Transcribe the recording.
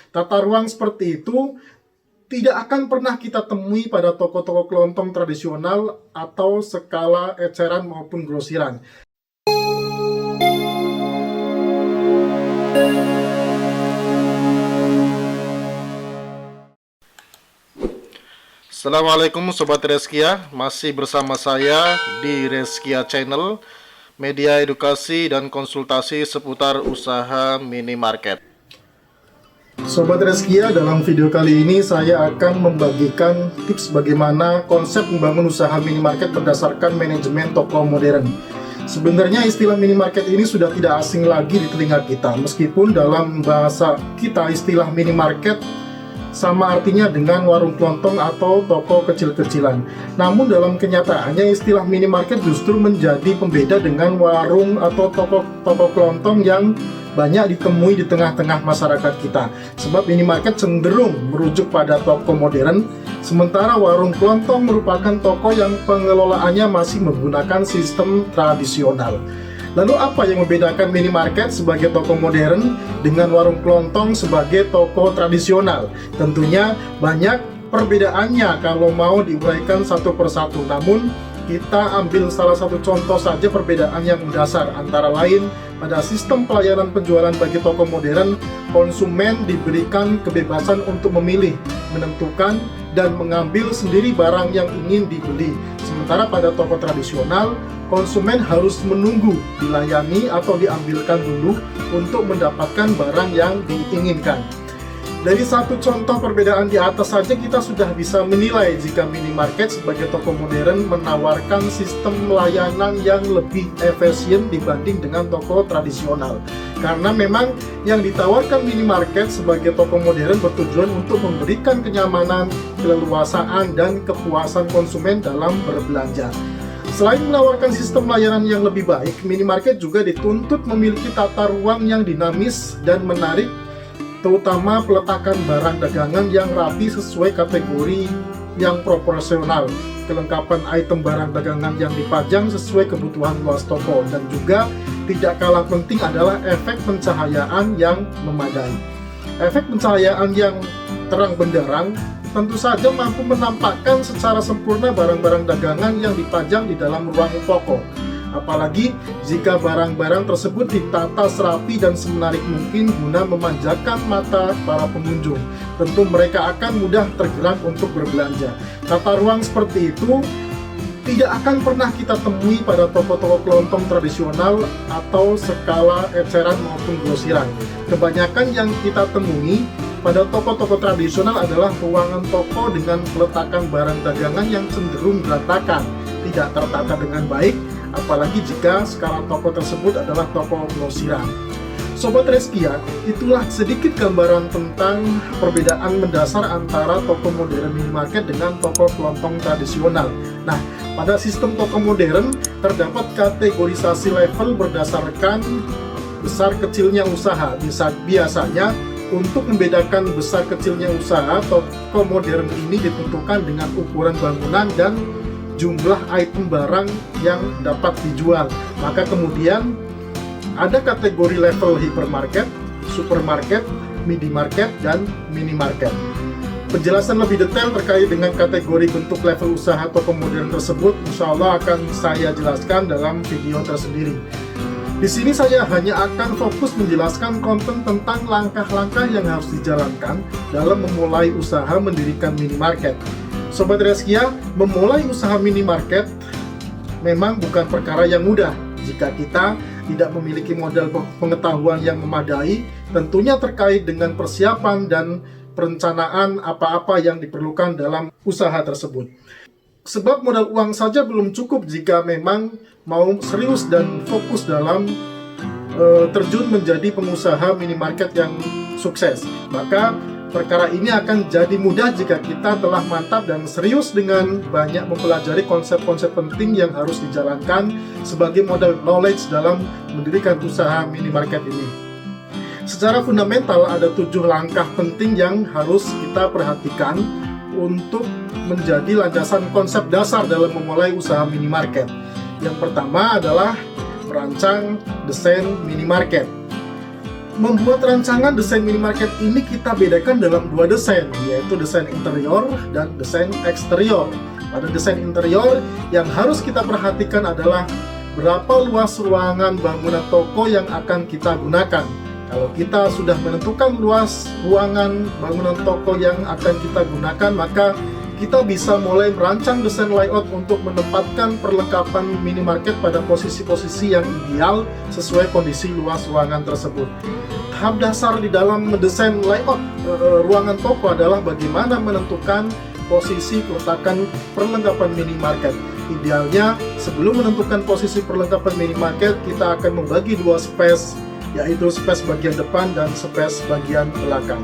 Tata ruang seperti itu tidak akan pernah kita temui pada toko-toko kelontong tradisional atau skala eceran maupun grosiran. Assalamualaikum Sobat Reskia, masih bersama saya di Reskia Channel, media edukasi dan konsultasi seputar usaha minimarket. Sobat Reskia, dalam video kali ini saya akan membagikan tips bagaimana konsep membangun usaha minimarket berdasarkan manajemen toko modern. Sebenarnya istilah minimarket ini sudah tidak asing lagi di telinga kita, meskipun dalam bahasa kita istilah minimarket sama artinya dengan warung kelontong atau toko kecil-kecilan. Namun dalam kenyataannya istilah minimarket justru menjadi pembeda dengan warung atau toko kelontong yang banyak ditemui di tengah-tengah masyarakat kita. Sebab minimarket cenderung merujuk pada toko modern, sementara warung kelontong merupakan toko yang pengelolaannya masih menggunakan sistem tradisional. Lalu apa yang membedakan minimarket sebagai toko modern dengan warung kelontong sebagai toko tradisional? Tentunya banyak perbedaannya kalau mau diuraikan satu persatu. Namun kita ambil salah satu contoh saja perbedaan yang mendasar, antara lain pada sistem pelayanan penjualan bagi toko modern, konsumen diberikan kebebasan untuk memilih, menentukan, dan mengambil sendiri barang yang ingin dibeli. Sementara pada toko tradisional, konsumen harus menunggu dilayani atau diambilkan dulu untuk mendapatkan barang yang diinginkan. Dari satu contoh perbedaan di atas saja kita sudah bisa menilai jika minimarket sebagai toko modern menawarkan sistem layanan yang lebih efisien dibanding dengan toko tradisional. Karena memang yang ditawarkan minimarket sebagai toko modern bertujuan untuk memberikan kenyamanan, keleluasaan, dan kepuasan konsumen dalam berbelanja. Selain menawarkan sistem layanan yang lebih baik, minimarket juga dituntut memiliki tata ruang yang dinamis dan menarik, terutama peletakan barang dagangan yang rapi sesuai kategori yang proporsional, kelengkapan item barang dagangan yang dipajang sesuai kebutuhan luas toko, dan juga tidak kalah penting adalah efek pencahayaan yang memadai. Efek pencahayaan yang terang benderang tentu saja mampu menampakkan secara sempurna barang-barang dagangan yang dipajang di dalam ruang toko. Apalagi jika barang-barang tersebut ditata serapi dan semenarik mungkin guna memanjakan mata para pengunjung. Tentu mereka akan mudah tergerak untuk berbelanja. Tata ruang seperti itu tidak akan pernah kita temui pada toko-toko kelontong tradisional atau skala eceran maupun grosiran. Kebanyakan yang kita temui pada toko-toko tradisional adalah ruangan toko dengan peletakan barang dagangan yang cenderung berantakan, tidak tertata dengan baik, apalagi jika skala toko tersebut adalah toko grosiran. Sobat Reskia, itulah sedikit gambaran tentang perbedaan mendasar antara toko modern minimarket dengan toko kelontong tradisional. Nah, pada sistem toko modern terdapat kategorisasi level berdasarkan besar kecilnya usaha. Biasanya untuk membedakan besar kecilnya usaha, toko modern ini ditentukan dengan ukuran bangunan dan jumlah item barang yang dapat dijual. Maka kemudian ada kategori level hypermarket, supermarket, minimarket, dan minimarket. Penjelasan lebih detail terkait dengan kategori bentuk level usaha toko modern tersebut insya Allah akan saya jelaskan dalam video tersendiri. Di sini saya hanya akan fokus menjelaskan konten tentang langkah-langkah yang harus dijalankan dalam memulai usaha mendirikan minimarket. Sobat Reskia, memulai usaha minimarket memang bukan perkara yang mudah jika kita tidak memiliki modal pengetahuan yang memadai, tentunya terkait dengan persiapan dan perencanaan apa-apa yang diperlukan dalam usaha tersebut. Sebab modal uang saja belum cukup jika memang mau serius dan fokus dalam terjun menjadi pengusaha minimarket yang sukses. Maka perkara ini akan jadi mudah jika kita telah mantap dan serius dengan banyak mempelajari konsep-konsep penting yang harus dijalankan sebagai modal knowledge dalam mendirikan usaha minimarket ini. Secara fundamental ada 7 langkah penting yang harus kita perhatikan untuk menjadi landasan konsep dasar dalam memulai usaha minimarket. Yang pertama adalah merancang desain minimarket. membuat rancangan desain minimarket ini kita bedakan dalam dua desain, yaitu desain interior dan desain eksterior. Pada desain interior, yang harus kita perhatikan adalah berapa luas ruangan bangunan toko yang akan kita gunakan. Kalau kita sudah menentukan luas ruangan bangunan toko yang akan kita gunakan, maka kita bisa mulai merancang desain layout untuk menempatkan perlengkapan minimarket pada posisi-posisi yang ideal sesuai kondisi luas ruangan tersebut. Tahap dasar di dalam mendesain layout ruangan toko adalah bagaimana menentukan posisi peletakan perlengkapan minimarket. Idealnya, sebelum menentukan posisi perlengkapan minimarket, kita akan membagi dua space, yaitu space bagian depan dan space bagian belakang.